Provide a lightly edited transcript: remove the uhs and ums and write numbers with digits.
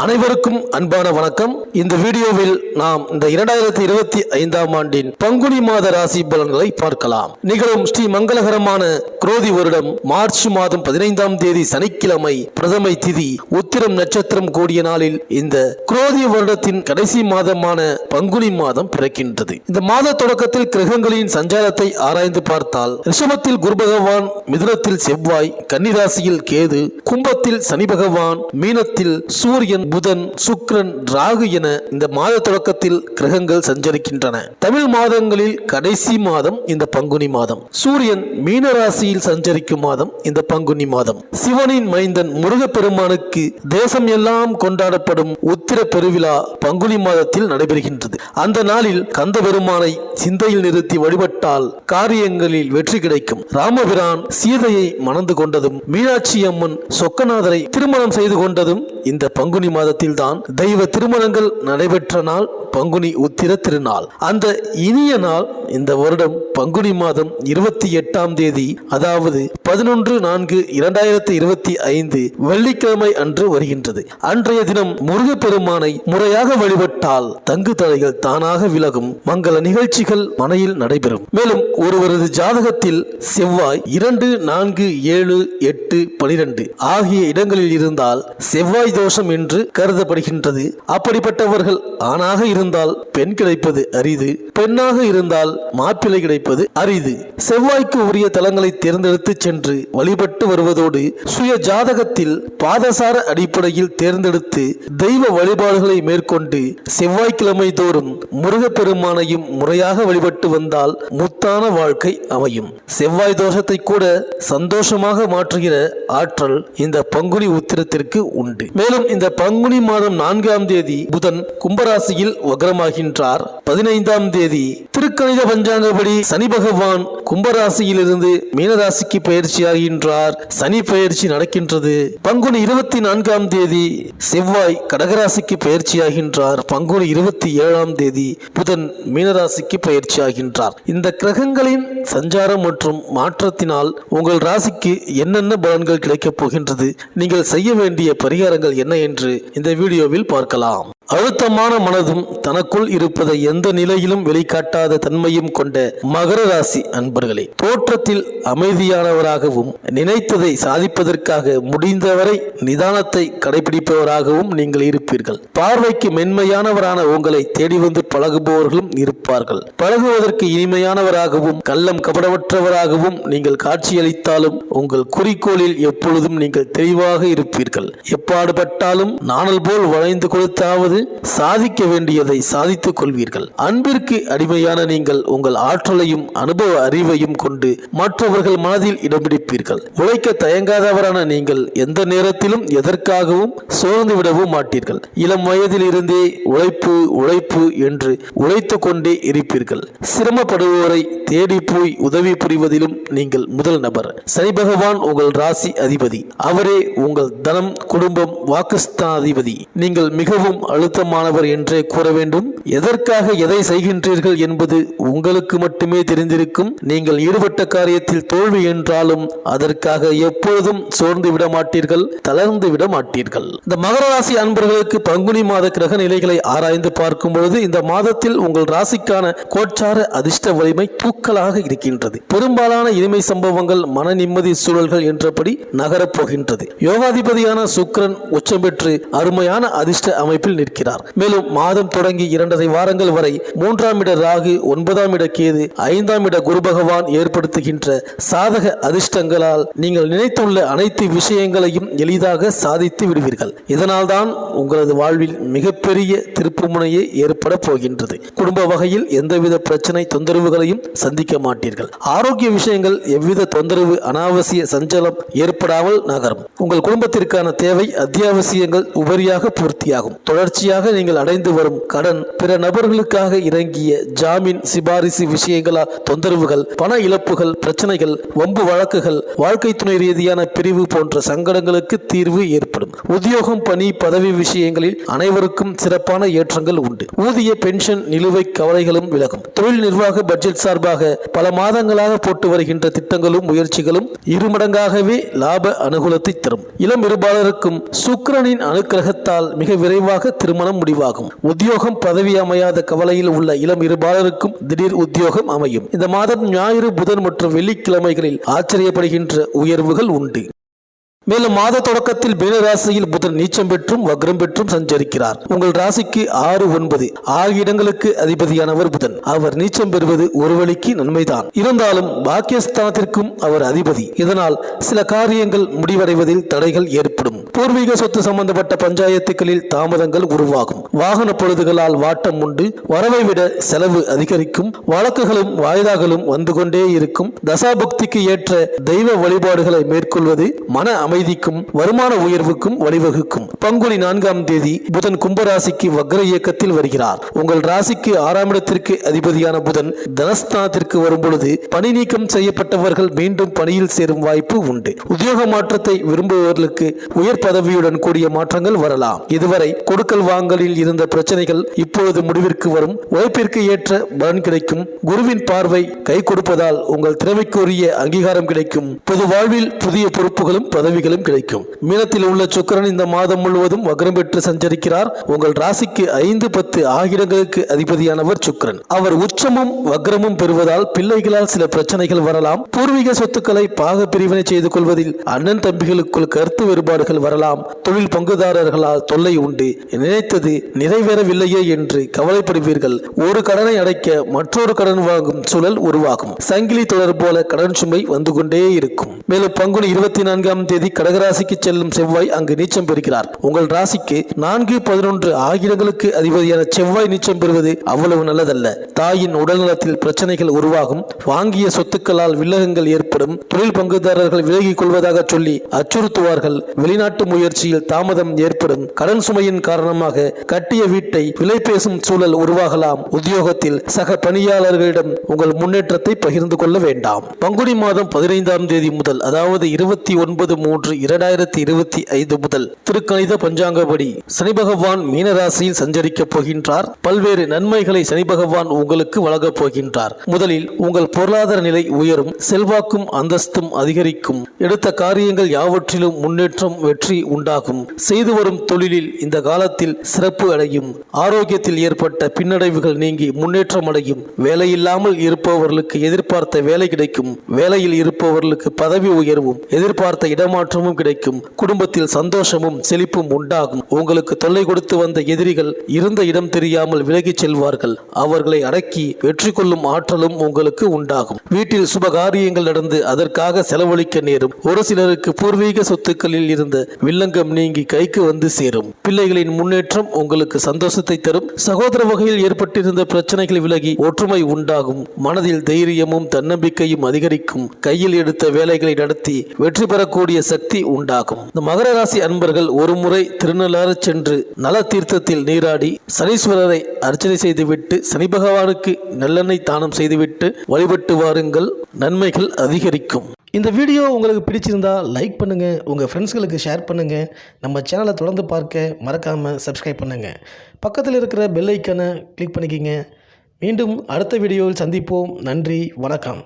அனைவருக்கும் அன்பான வணக்கம். இந்த வீடியோவில் நாம் இந்த 2025ஆம் ஆண்டின் பங்குனி மாத ராசி பலன்களை பார்க்கலாம். நிகழும் ஸ்ரீ மங்களகரமான குரோதி வருடம் மார்ச் மாதம் 15ஆம் தேதி சனிக்கிழமை பிரதமை திதி உத்திரம் நட்சத்திரம் கூடிய நாளில் இந்த குரோதி வருடத்தின் கடைசி மாதமான பங்குனி மாதம் பிறக்கின்றது. இந்த மாத தொடக்கத்தில் கிரகங்களின் சஞ்சாரத்தை ஆராய்ந்து பார்த்தால் ரிஷபத்தில் குரு பகவான், மிதுனத்தில் செவ்வாய், கன்னிராசியில் கேது, கும்பத்தில் சனி பகவான், மீனத்தில் சூரியன், புதன், சுக்கிரன், ராகு என இந்த மாத தொடக்கத்தில் கிரகங்கள் சஞ்சரிக்கின்றன. தமிழ் மாதங்களில் கடைசி மாதம் இந்த பங்குனி மாதம். சூரியன் மீன ராசியில் சஞ்சரிக்கும் மாதம் இந்த பங்குனி மாதம். சிவனின் மைந்தன் முருகப்பெருமானுக்கு தேசம் எல்லாம் கொண்டாடப்படும் உத்திர பெருவிழா பங்குனி மாதத்தில் நடைபெறுகின்றது. அந்த நாளில் கந்த பெருமானை சிந்தையில் நிறுத்தி வழிபட்டால் காரியங்களில் வெற்றி கிடைக்கும். ராமபிரான் சீதையை மணந்து கொண்டதும், மீனாட்சி அம்மன் சொக்கநாதரை திருமணம் செய்து கொண்டதும் இந்த பங்குனி மாதத்தில் தான். தெய்வ திருமணங்கள் நடைபெற்ற நாள் பங்குனி உத்திர திருநாள். அந்த இனிய நாள் இந்த வருடம் பங்குனி மாதம் 28ஆம் தேதி, அதாவது 11/4/2025 வெள்ளிக்கிழமை அன்று வருகின்றது. அன்றைய தினம் முருகப்பெருமானை முறையாக வழிபட்டால் தங்கு தடைகள் தானாக விலகும், மங்கள நிகழ்ச்சிகள் மனையில் நடைபெறும். மேலும் ஒருவரது ஜாதகத்தில் செவ்வாய் 2, 4, 7, 8, 12 ஆகிய இடங்களில் இருந்தால் செவ்வாய் தோஷம் என்று கருதப்படுகின்றது. அப்படிப்பட்டவர்கள் ஆணாக இருந்தால் பெண் கிடைப்பது அரிது, பெண்ணாக இருந்தால் மாப்பிள்ளை கிடைப்பது அரிது. செவ்வாய்க்கு உரிய தலங்களை தேர்ந்தெடுத்து சென்று வழிபட்டு வருவதோடு சுய ஜாதகத்தில் பாதசார அடிப்படையில் தேர்ந்தெடுத்து தெய்வ வழிபாடுகளை மேற்கொண்டு செவ்வாய்க்கிழமை தோறும் முருகப்பெருமானையும் முறையாக வழிபட்டு வந்தால் முத்தான வாழ்க்கை அமையும். செவ்வாய் தோஷத்தை கூட சந்தோஷமாக மாற்றுகிற ஆற்றல் இந்த பங்குனி உத்திரத்திற்கு உண்டு. மேலும் இந்த பங்குனி மாதம் 4ஆம் தேதி புதன் கும்பராசியில் வக்ரமாகின்றார். 15ஆம் தேதி திருக்கணித பஞ்சாங்கப்படி சனி பகவான் கும்பராசியிலிருந்து மீனராசிக்கு பயிற்சியாகின்றார். சனி பயிற்சி நடக்கின்றது. பங்குனி 24ஆம் தேதி செவ்வாய் கடகராசிக்கு பயிற்சியாகின்றார். பங்குனி 27ஆம் தேதி புதன் மீனராசிக்கு பயிற்சியாகின்றார். இந்த கிரகங்களின் சஞ்சாரம் மற்றும் மாற்றத்தினால் உங்கள் ராசிக்கு என்னென்ன பலன்கள் கிடைக்கப் போகின்றது, நீங்கள் செய்ய வேண்டிய பரிகாரங்கள் என்ன என்று இந்த வீடியோவில் பார்க்கலாம். அழுத்தமான மனதும் தனக்குள் இருப்பதை எந்த நிலையிலும் வெளிக்காட்டாத தன்மையும் கொண்ட மகர ராசி அன்பர்களே, தோற்றத்தில் அமைதியானவராகவும் நினைத்ததை சாதிப்பதற்காக முடிந்தவரை நிதானத்தை கடைபிடிப்பவராகவும் நீங்கள் இருப்பீர்கள். பார்வைக்கு மென்மையானவரான உங்களை தேடி வந்து பழகுபவர்களும் இருப்பார்கள். பழகுவதற்கு இனிமையானவராகவும் கள்ளம் கபடமற்றவராகவும் நீங்கள் காட்சியளித்தாலும் உங்கள் குறிக்கோளில் எப்பொழுதும் நீங்கள் தெளிவாக இருப்பீர்கள். எப்பாடுபட்டாலும் நாணல் போல் வளைந்து கொடுத்தாவது சாதிக்க வேண்டியதை சாதித்துக் கொள்வீர்கள். அன்பிற்கு அடிமையான நீங்கள் உங்கள் ஆற்றலையும் அனுபவ அறிவையும் கொண்டு மற்றவர்கள் மனதில் இடம் பிடிப்பீர்கள். உழைக்க தயங்காதவரான நீங்கள் எந்த நேரத்திலும் எதற்காகவும் சோர்ந்து விடவும் மாட்டீர்கள். இளம் வயதில் இருந்தே உழைப்பு உழைப்பு என்று உழைத்து கொண்டே இருப்பீர்கள். சிரமப்படுவோரை தேடி போய் உதவி புரிவதிலும் நீங்கள் முதல் நபர். சனி பகவான் உங்கள் ராசி அதிபதி. அவரே உங்கள் தனம், குடும்பம், வாக்குஸ்தானாதிபதி. நீங்கள் மிகவும் அழுத்தமானவர் என்றே கூற வேண்டும். எதற்காக எதை செய்கின்றீர்கள் என்பது உங்களுக்கு மட்டுமே தெரிந்திருக்கும். நீங்கள் ஈடுபட்ட காரியத்தில் தோல்வி என்றாலும் அதற்காக எப்பொழுதும் சோர்ந்து விட மாட்டீர்கள், தளர்ந்து விட மாட்டீர்கள். இந்த மகர ராசி அன்பர்களுக்கு பங்குனி மாத கிரக நிலைகளை ஆராய்ந்து பார்க்கும் பொழுது இந்த மாதத்தில் உங்கள் ராசிக்கான கோச்சார அதிர்ஷ்ட வலிமை தூக்கலாக இருக்கின்றது. பெரும்பாலான இனிமை சம்பவங்கள், மன நிம்மதி சூழல்கள் என்றபடி நகரப் போகின்றது. யோகாதிபதியான சுக்கிரன் உச்சம் பெற்று அருமையான அதிர்ஷ்ட அமைப்பில் நிற்கிறார். மேலும் மாதம் தொடங்கி 2.5 வாரங்கள் வரை 3ஆம் இட ராகு, 9ஆம் இட கேது, 5ஆம் இட குரு பகவான் ஏற்படுத்துகின்ற சாதக அதிர்ஷ்டங்களால் நீங்கள் நினைத்துள்ள அனைத்து விஷயங்களையும் எளிதாக சாதித்து விடுவீர்கள். இதனால் தான் உங்களது வாழ்வில் மிகப்பெரிய திருப்புமுனையே ஏற்பட போகின்றது. குடும்ப வகையில் எந்தவித பிரச்சனை தொந்தரவுகளையும் சந்திக்க மாட்டீர்கள். ஆரோக்கிய விஷயங்கள் எவ்வித தொந்தரவு, அனாவசிய சஞ்சலம் ஏற்படாமல் நகரும். உங்கள் குடும்பத்திற்கான தேவை, அத்தியாவசியங்கள் உபரியாக பூர்த்தியாகும். தொடர்ச்சியாக தொடர்ச்சியாக நீங்கள் அடைந்து வரும் கடன், பிற நபர்களுக்காக இறங்கிய ஜாமீன் சிபாரிசு விஷயங்களால் தொந்தரவுகள், பண இழப்புகள், பிரச்சனைகள், வம்பு வழக்குகள், வாழ்க்கை துணை ரீதியான பிரிவு போன்ற சங்கடங்களுக்கு தீர்வு ஏற்படும். உத்தியோகம், பணி, பதவி விஷயங்களில் அனைவருக்கும் சிறப்பான ஏற்றங்கள் உண்டு. ஊதிய, பென்ஷன், நிலுவை கவலைகளும் விலகும். தொழில் நிர்வாக பட்ஜெட் சார்பாக பல மாதங்களாக போட்டு வருகின்ற திட்டங்களும் முயற்சிகளும் இருமடங்காகவே லாப அனுகூலத்தை தரும். இளம் இருபாலருக்கும் சுக்கிரனின் அனுக்கிரகத்தால் மிக விரைவாக திருமணம் முடிவாகும். உத்தியோகம், பதவி அமையாத கவலையில் உள்ள இளம் இருபாலருக்கும் திடீர் உத்தியோகம் அமையும். இந்த மாதம் ஞாயிறு, புதன் மற்றும் வெள்ளிக்கிழமைகளில் ஆச்சரியப்படுகின்ற உயர்வுகள் உண்டு. மேலும் மாத தொடக்கத்தில் மீன ராசியில் புதன் நீச்சம் பெற்றும் வக்ரம் பெற்றும் சஞ்சரிக்கிறார். உங்கள் ராசிக்கு 6, 9 ஆகிய இடங்களுக்கு அதிபதியானவர் புதன். அவர் நீச்சம் பெறுவது ஒரு வழிக்கு நன்மைதான். இருந்தாலும் பாக்கியஸ்தானத்திற்கும் அவர் அதிபதி. இதனால் சில காரியங்கள் முடிவடைவதில் தடைகள் ஏற்படும். பூர்வீக சொத்து சம்பந்தப்பட்ட பஞ்சாயத்துகளில் தாமதங்கள் உருவாகும். வாகன பொழுதுகளால் வாட்டம் உண்டு. வரவை விட செலவு அதிகரிக்கும். வழக்குகளும் வாய்தாகளும் வந்து கொண்டே இருக்கும். தசாபுக்திக்கு ஏற்ற தெய்வ வழிபாடுகளை மேற்கொள்வது மன அமைதிக்கும் வருமான உயர்வுக்கும் வழிவகுக்கும். பங்குனி 4ஆம் தேதி புதன் கும்பராசிக்கு வக்ர இயக்கத்தில் வருகிறார். உங்கள் ராசிக்கு 6ஆம் இடத்திற்கு அதிபதியான புதன் தனஸ்தானத்திற்கு வரும்பொழுது பணி நீக்கம் செய்யப்பட்டவர்கள் மீண்டும் பணியில் சேரும் வாய்ப்பு உண்டு. உத்தியோக மாற்றத்தை விரும்புபவர்களுக்கு உயர் பதவியுடன் கூடிய மாற்றங்கள் வரலாம். இதுவரை கொடுக்கல் வாங்கலில் இருந்த பிரச்சனைகள் இப்பொழுது முடிவிற்கு வரும். உழைப்பிற்கு ஏற்ற பலன் கிடைக்கும். குருவின் பார்வை கை கொடுப்பதால் உங்கள் திறமைக்குரிய அங்கீகாரம் கிடைக்கும். பொது வாழ்வில் புதிய பொறுப்புகளும் பதவிகளும் கிடைக்கும். மீனத்தில் உள்ள சுக்கிரன் இந்த மாதம் முழுவதும் வக்ரம் பெற்று சஞ்சரிக்கிறார். உங்கள் ராசிக்கு 5, 10 ஆகியங்களுக்கு அதிபதியானவர் சுக்கிரன். அவர் உச்சமும் வக்ரமும் பெறுவதால் பிள்ளைகளால் சில பிரச்சனைகள் வரலாம். பூர்வீக சொத்துக்களை பாக பிரிவினை செய்து கொள்வதில் அண்ணன் தம்பிகளுக்குள் கருத்து வேறுபாடுகள் வரலாம். தொழில் பங்குதாரர்களால் தொல்லை உண்டு. நினைத்தது நிறைவேறவில்லையே என்று கவலைப்படுவீர்கள். ஒரு கடனை அடைக்க மற்றொரு கடன் வாங்கும் சூழல் உருவாகும். சங்கிலி தொடர் போல கடன் சுமை வந்து கொண்டே இருக்கும். மேலும் பங்குனி 24ஆம் தேதி கடகராசிக்கு செல்லும் செவ்வாய் அங்கு நீச்சம் பெறுகிறார். உங்கள் ராசிக்கு 4, 11 ஆகியங்களுக்கு அதிபதியான செவ்வாய் நீச்சம் பெறுவது அவ்வளவு நல்லதல்ல. தாயின் உடல்நலத்தில் பிரச்சனைகள் உருவாகும். வாங்கிய சொத்துக்களால் வில்லகங்கள் ஏற்படும். தொழில் பங்குதாரர்கள் விலகிக் கொள்வதாக சொல்லி அச்சுறுத்துவார்கள். வெளிநாட்டு முயற்சியில் தாமதம் ஏற்படும். கடன் சுமையின் காரணமாக கட்டிய வீட்டை விலை பேசும் சூழல் உருவாகலாம். உத்தியோகத்தில் சக பணியாளர்களிடம் உங்கள் முன்னேற்றத்தை பகிர்ந்து கொள்ள வேண்டாம். பங்குனி மாதம் 15ஆம் தேதி முதல், அதாவது 29/3/2025 முதல் திருக்கணித பஞ்சாங்கப்படி சனி பகவான் மீனராசியில் சஞ்சரிக்கப் போகின்றார். பல்வேறு நன்மைகளை சனி பகவான் உங்களுக்கு வழங்கப் போகின்றார். முதலில் உங்கள் பொருளாதார நிலை உயரும். செல்வாக்கும் அந்தஸ்தும் அதிகரிக்கும். எடுத்த காரியங்கள் யாவற்றிலும் முன்னேற்றம், வெற்றி உண்டாகும். செய்து வரும் தொழிலில் இந்த காலத்தில் சிறப்பு அடையும். ஆரோக்கியத்தில் ஏற்பட்ட பின்னடைவுகள் நீங்கி முன்னேற்றம் அடையும். வேலையில்லாமல் இருப்பவர்களுக்கு எதிர்பார்த்த வேலை கிடைக்கும். வேலையில் இருப்பவர்களுக்கு பதவி உயர்வும் எதிர்பார்த்த இடமாற்றமும் கிடைக்கும். குடும்பத்தில் சந்தோஷமும் செழிப்பும் உண்டாகும். உங்களுக்கு தொல்லை கொடுத்து வந்த எதிரிகள் இருந்த இடம் தெரியாமல் விலகிச் செல்வார்கள். அவர்களை அடக்கி வெற்றி கொள்ளும் ஆற்றலும் உங்களுக்கு உண்டாகும். வீட்டில் சுப காரியங்கள் நடந்து அதற்காக செலவழிக்க நேரும். ஒரு சிலருக்கு பூர்வீக சொத்துக்களில் இருந்த வில்லங்கம் நீங்கி கைக்கு வந்து சேரும். பிள்ளைகளின் முன்னேற்றம் உங்களுக்கு சந்தோஷத்தை தரும். சகோதர வகையில் ஏற்பட்டிருந்த பிரச்சனைகள் விலகி ஒற்றுமை உண்டாகும். மனதில் தைரியமும் தன்னம்பிக்கையும் அதிகரிக்கும். கையில் எடுத்த வேலைகளை நடத்தி வெற்றி பெறக்கூடிய சக்தி உண்டாகும். இந்த மகர ராசி அன்பர்கள் ஒரு முறை திருநள்ளாறு சென்று நல தீர்த்தத்தில் நீராடி சனீஸ்வரரை அர்ச்சனை செய்துவிட்டு சனி பகவானுக்கு நல்லெண்ணெய் தானம் செய்துவிட்டு வழிபட்டு வாருங்கள். நன்மைகள் அதிகரிக்கும். இந்த வீடியோ உங்களுக்கு பிடிச்சிருந்தா லைக் பண்ணுங்க, உங்க ஃப்ரெண்ட்ஸ்களுக்கு ஷேர் பண்ணுங்க. நம்ம சேனலை தொடர்ந்து பார்க்க மறக்காம சப்ஸ்கிரைப் பண்ணுங்க. பக்கத்தில் இருக்கிற பெல் ஐக்கானை கிளிக் பண்ணிக்கிங்க. மீண்டும் அடுத்த வீடியோவில் சந்திப்போம். நன்றி, வணக்கம்.